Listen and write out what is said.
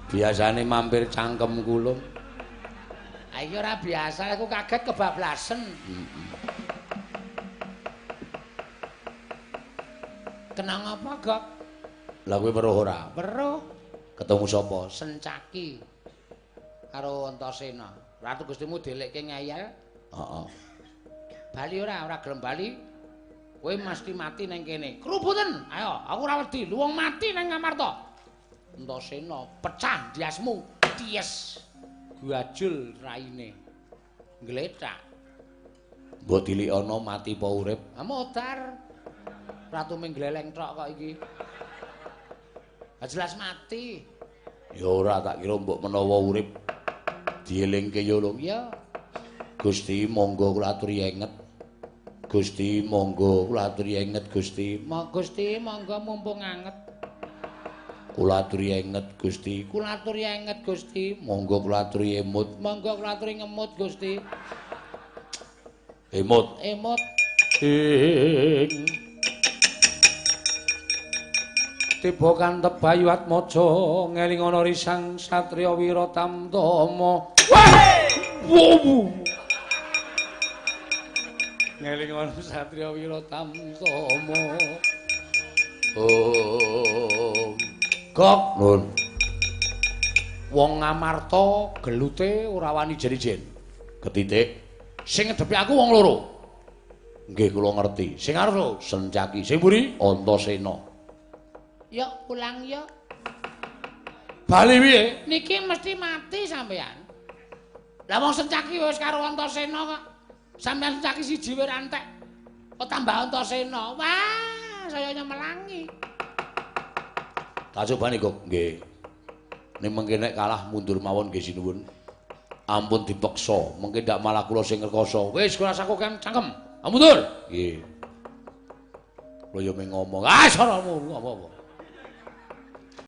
Biasane mampir cangkem kulum. Ah iki ora biasa, aku kaget kebablasen. Kenang apa, Gok? Lah kowe weruh ora? Weruh. Ketemu sapa? Sencaki karo Antasena. Ratu Gustimu delekke ngeyel. Heeh. Bali ora gelem bali. Kowe mesti mati nang kene. Kerubutan. Ayo, aku ora wedi. Luwung mati nang Ngamarta. Antasena pecah diasmu. Ties. Guajul raine. Gletak. Mbok dilikana mati apa urip? Ah modar. Ratu ming gleleng tok kok iki. Jelas mati. Ya ora tak kira mbok menawa urip dielingke ya lho. Ya. Gusti monggo kula aturi enget. Gusti monggo kula aturi enget Gusti. Gusti monggo mumpung anget. Kula aturi enget Gusti. Kula aturi enget Gusti. Monggo kula aturi emut. Monggo kula aturi ngemut Gusti. Emut. Emut. Tiba kantep Bayu Atmaja ngeling ana risang satriya Wiratamtama. Wow. Ngeling ana satriya Wiratamtama. Oh. Gok Nun. Wong Ngamarta gelute ora wani jerijen. Ketitik. Sing ngedepi aku wong loro. Nggih kula ngerti. Sing karo Sencaki. Sing mburi Antasena. ya ulang ya. Bali piye? Niki mesti mati sampean. Lah wong Sencaki wis karo Antasena kok. Sampeyan Sencaki siji wae rantek. Kok tambah Antasena. Wah, saya nyemelangi. Tak cobani kok nggih. Ning mengke nek kalah mundur mawon nggih sinuwun. Ampun dipeksa, mengke ndak malah kula sing ngrekoso. Wis ora saku kan cangkem. Mundur. Nggih. Kula yo meng ngomong. Ah, saramu apa-apa.